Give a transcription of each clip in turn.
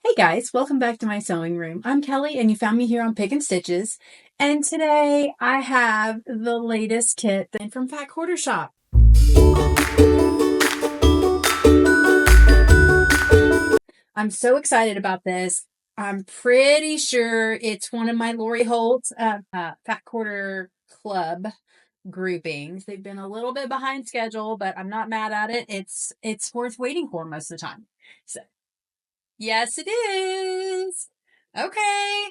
Hey guys, welcome back to my sewing room. I'm Kelly and you found me here on Pick and Stitches. And today I have the latest kit from Fat Quarter Shop. I'm so excited about this. I'm pretty sure it's one of my Lori Holt Fat Quarter Club groupings. They've been a little bit behind schedule, but I'm not mad at it. It's worth waiting for most of the time. So, yes, it is. Okay.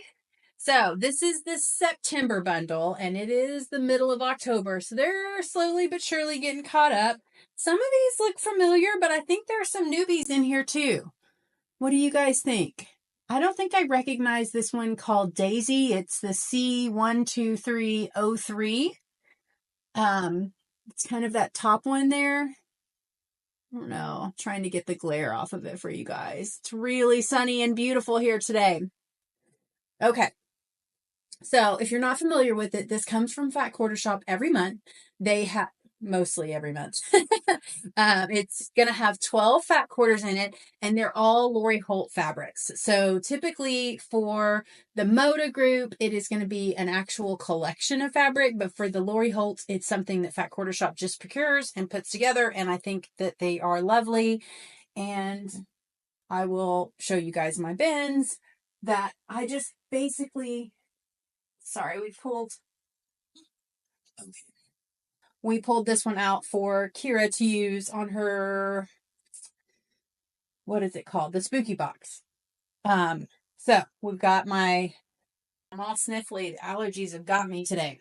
So this is the September bundle, and it is the middle of October. So they're slowly but surely getting caught up. Some of these look familiar, but I think there are some newbies in here too. What do you guys think? I don't think I recognize this one called Daisy. It's the C12303. It's kind of that top one there. I don't know. I'm trying to get the glare off of it for you guys. It's really sunny and beautiful here today. Okay. So if you're not familiar with it, this comes from Fat Quarter Shop every month. They have mostly every month. It's going to have 12 fat quarters in it, and they're all Lori Holt fabrics. So typically for the Moda group, it is going to be an actual collection of fabric, but for the Lori Holt, it's something that Fat Quarter Shop just procures and puts together, and I think that they are lovely. And I will show you guys my bins that I just basically... Sorry, we pulled this one out for Kira to use on her, what is it called? The spooky box. So we've got I'm all sniffly. The allergies have got me today.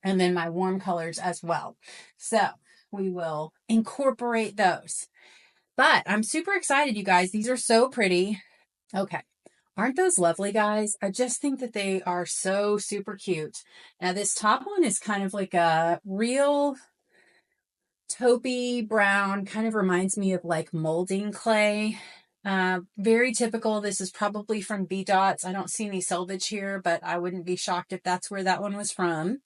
And then my warm colors as well. So we will incorporate those. But I'm super excited, you guys. These are so pretty. Okay. Aren't those lovely, guys? I just think that they are so super cute. Now, this top one is kind of like a real taupey brown, kind of reminds me of like molding clay. Very typical. This is probably from B Dots. I don't see any selvage here, but I wouldn't be shocked if that's where that one was from.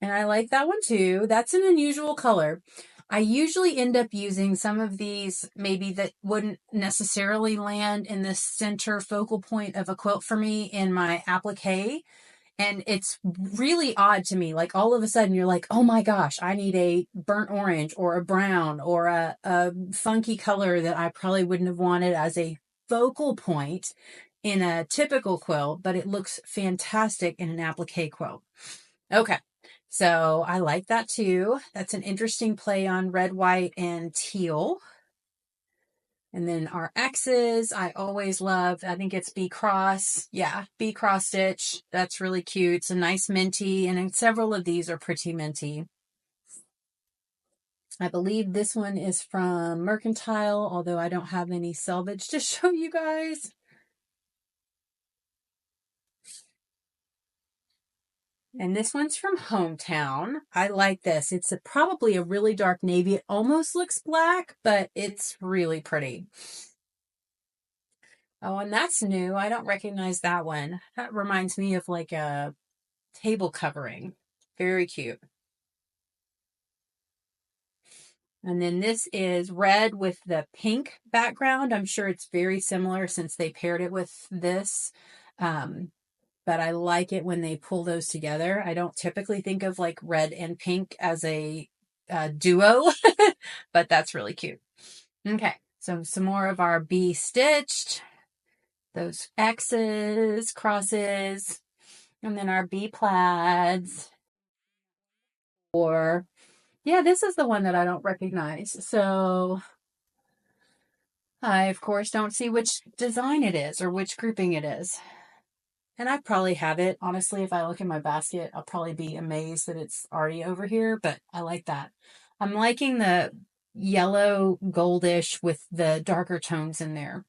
And I like that one too. That's an unusual color. I usually end up using some of these maybe that wouldn't necessarily land in the center focal point of a quilt for me in my applique. And it's really odd to me. Like all of a sudden you're like, oh my gosh, I need a burnt orange or a brown or a funky color that I probably wouldn't have wanted as a focal point in a typical quilt, but it looks fantastic in an applique quilt. Okay. So I like that too. That's an interesting play on red, white, and teal. And then our X's, I always love, I think it's B cross. Yeah, B cross stitch. That's really cute. It's a nice minty, and several of these are pretty minty. I believe this one is from Mercantile, although I don't have any selvage to show you guys. And this one's from Hometown. I like this. It's probably a really dark navy. It almost looks black, but it's really pretty. Oh, and that's new. I don't recognize that one. That reminds me of like a table covering. Very cute. And then this is red with the pink background. I'm sure it's very similar since they paired it with this. But I like it when they pull those together. I don't typically think of like red and pink as a duo, but that's really cute. Okay, so some more of our B stitched, those X's, crosses, and then our B plaids. Or, yeah, this is the one that I don't recognize. So I, of course, don't see which design it is or which grouping it is. And I probably have it. Honestly, if I look in my basket, I'll probably be amazed that it's already over here, but I like that. I'm liking the yellow goldish with the darker tones in there.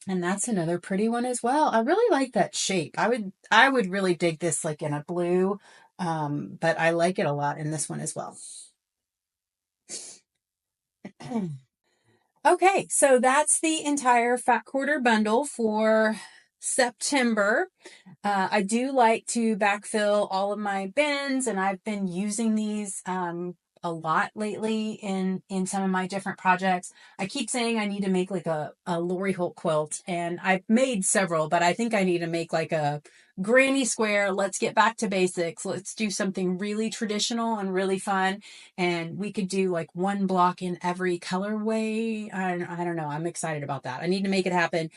And that's another pretty one as well. I really like that shape. I would really dig this like in a blue, but I like it a lot in this one as well. Okay, so that's the entire Fat Quarter bundle for September. I do like to backfill all of my bins, and I've been using these a lot lately in some of my different projects. I keep saying I need to make like a Lori Holt quilt, and I've made several, but I think I need to make like a granny square. Let's get back to basics. Let's do something really traditional and really fun. And we could do like one block in every colorway. I don't know. I'm excited about that. I need to make it happen.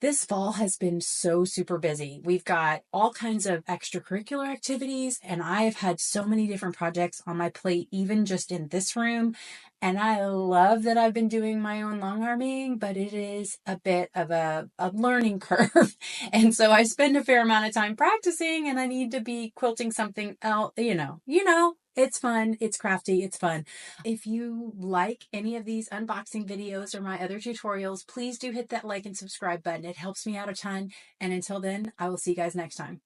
This fall has been so super busy. We've got all kinds of extracurricular activities, and I have had so many different projects on my plate, even just in this room. And I love that I've been doing my own long arming, but it is a bit of a learning curve. And so I spend a fair amount of time practicing, and I need to be quilting something else, it's fun, it's crafty, it's fun. If you like any of these unboxing videos or my other tutorials, please do hit that like and subscribe button. It helps me out a ton. And until then, I will see you guys next time.